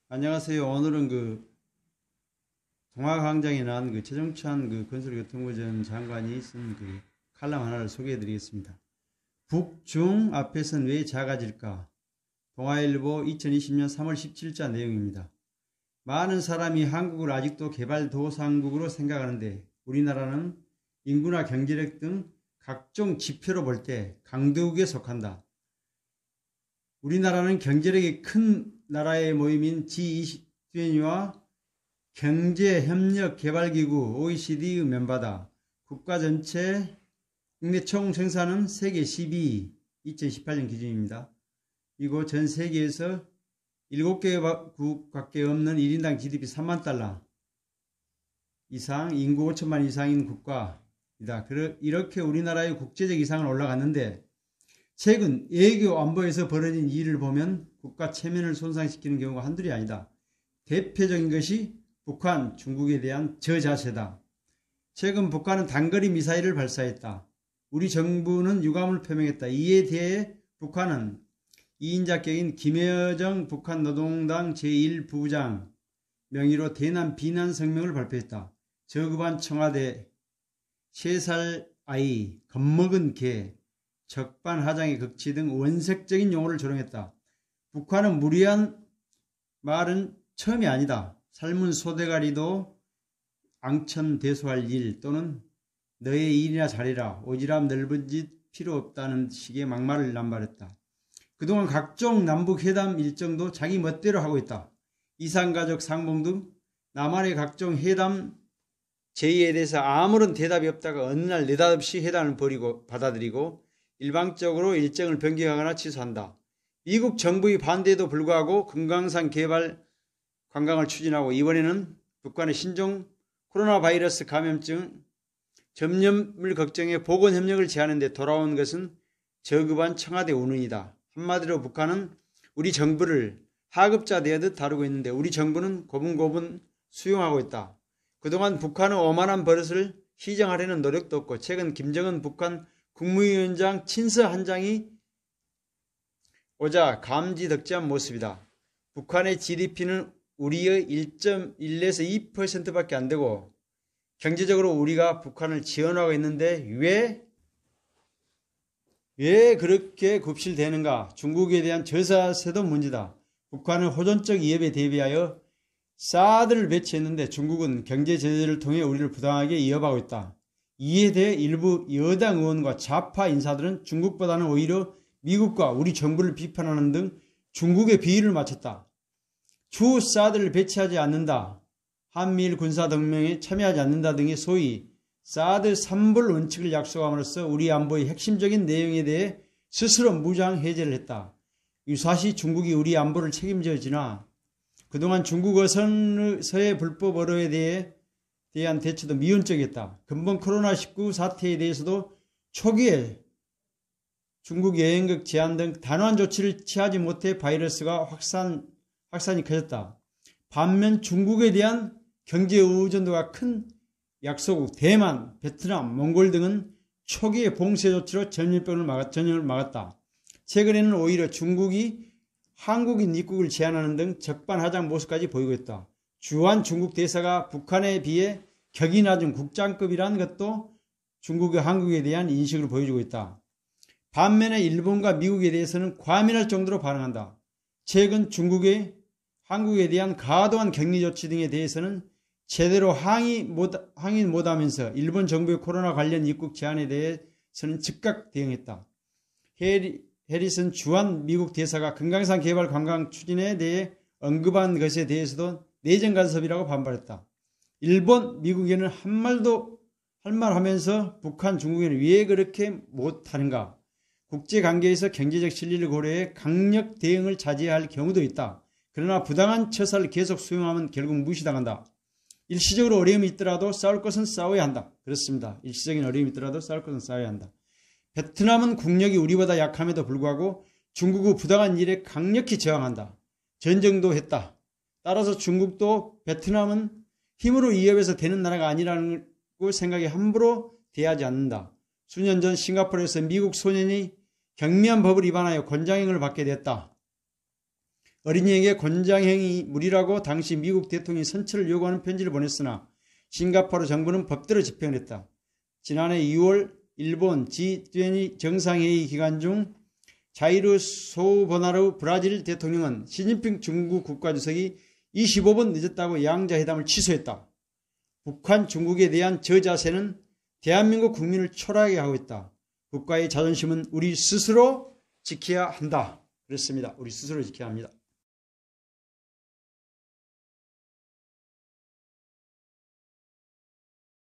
안녕하세요. 오늘은 동화광장에 나온 최정찬 건설교통부 전 장관이 쓴 칼럼 하나를 소개해 드리겠습니다. 북중 앞에선 왜 작아질까? 동아일보 2020년 3월 17자 내용입니다. 많은 사람이 한국을 아직도 개발도상국으로 생각하는데 우리나라는 인구나 경제력 등 각종 지표로 볼 때 강대국에 속한다. 우리나라는 경제력이 큰 나라의 모임인 G20와 경제협력개발기구 OECD의 멤버다. 국가 전체 국내 총 생산은 세계 12위, 2018년 기준입니다. 이고 전 세계에서 7개국밖에 없는 1인당 GDP 3만 달러 이상, 인구 5천만 이상인 국가이다. 이렇게 우리나라의 국제적 이상은 올라갔는데 최근 외교 안보에서 벌어진 일을 보면 국가 체면을 손상시키는 경우가 한둘이 아니다. 대표적인 것이 북한, 중국에 대한 저자세다. 최근 북한은 단거리 미사일을 발사했다. 우리 정부는 유감을 표명했다. 이에 대해 북한은 2인자격인 김여정 북한 노동당 제1부부장 명의로 대남 비난 성명을 발표했다. 저급한 청와대, 3살 아이, 겁먹은 개, 적반하장의 극치 등 원색적인 용어를 조롱했다. 북한은 무리한 말은 처음이 아니다. 삶은 소대가리도 앙천대소할 일 또는 너의 일이나 잘해라, 오지랖 넓은 짓 필요 없다는 식의 막말을 남발했다. 그동안 각종 남북회담 일정도 자기 멋대로 하고 있다. 이산가족 상봉 등 남한의 각종 회담 제의에 대해서 아무런 대답이 없다가 어느 날 느닷없이 회담을 받아들이고 일방적으로 일정을 변경하거나 취소한다. 미국 정부의 반대에도 불구하고 금강산 개발 관광을 추진하고 이번에는 북한의 신종 코로나 바이러스 감염증 전염을 걱정해 보건협력을 제안했는데 돌아온 것은 저급한 청와대 운운이다. 한마디로 북한은 우리 정부를 하급자 대하듯 다루고 있는데 우리 정부는 고분고분 수용하고 있다. 그동안 북한은 오만한 버릇을 시정하려는 노력도 없고 최근 김정은 북한 국무위원장 친서 한 장이 오자 감지덕지한 모습이다. 북한의 GDP는 우리의 1.1에서 2%밖에 안 되고 경제적으로 우리가 북한을 지원하고 있는데 왜 그렇게 굽실대는가? 중국에 대한 저자세도 문제다. 북한은 호전적 위협에 대비하여 사드를 배치했는데 중국은 경제 제재를 통해 우리를 부당하게 위협하고 있다. 이에 대해 일부 여당 의원과 좌파 인사들은 중국보다는 오히려 미국과 우리 정부를 비판하는 등 중국의 비위를 맞췄다. 추후 사드를 배치하지 않는다, 한미일 군사동맹에 참여하지 않는다 등의 소위 사드 3불 원칙을 약속함으로써 우리 안보의 핵심적인 내용에 대해 스스로 무장 해제를 했다. 유사시 중국이 우리 안보를 책임져 지나 그동안 중국 어선의 불법 어로에 대한 대처도 미온적이었다. 근본 코로나19 사태에 대해서도 초기에 중국 여행객 제한 등 단호한 조치를 취하지 못해 바이러스가 확산이 커졌다. 반면 중국에 대한 경제 의존도가 큰 약소국 대만, 베트남, 몽골 등은 초기에 봉쇄 조치로 전염을 막았다. 최근에는 오히려 중국이 한국인 입국을 제한하는 등 적반하장 모습까지 보이고 있다. 주한 중국 대사가 북한에 비해 격이 낮은 국장급이라는 것도 중국의 한국에 대한 인식을 보여주고 있다. 반면에 일본과 미국에 대해서는 과민할 정도로 반응한다. 최근 중국의 한국에 대한 과도한 격리 조치 등에 대해서는 제대로 항의 못하면서 일본 정부의 코로나 관련 입국 제한에 대해서는 즉각 대응했다. 해리슨 주한 미국 대사가 금강산 개발 관광 추진에 대해 언급한 것에 대해서도 내정 간섭이라고 반발했다. 일본, 미국에는 한 말도 할 말 하면서 북한, 중국에는 왜 그렇게 못하는가? 국제관계에서 경제적 실리를 고려해 강력 대응을 자제해야 할 경우도 있다. 그러나 부당한 처사를 계속 수용하면 결국 무시당한다. 일시적으로 어려움이 있더라도 싸울 것은 싸워야 한다. 그렇습니다. 일시적인 어려움이 있더라도 싸울 것은 싸워야 한다. 베트남은 국력이 우리보다 약함에도 불구하고 중국의 부당한 일에 강력히 저항한다. 전쟁도 했다. 따라서 중국도 베트남은 힘으로 위협해서 되는 나라가 아니라는 생각에 함부로 대하지 않는다. 수년 전 싱가포르에서 미국 소년이 경미한 법을 위반하여 권장형을 받게 됐다. 어린이에게 권장행위 무리라고 당시 미국 대통령이 선처를 요구하는 편지를 보냈으나 싱가포르 정부는 법대로 집행을 했다. 지난해 2월 일본 G20 정상회의 기간 중 자이르 소보나루 브라질 대통령은 시진핑 중국 국가주석이 25분 늦었다고 양자회담을 취소했다. 북한 중국에 대한 저 자세는 대한민국 국민을 초라하게 하고 있다. 국가의 자존심은 우리 스스로 지켜야 한다. 그렇습니다. 우리 스스로 지켜야 합니다.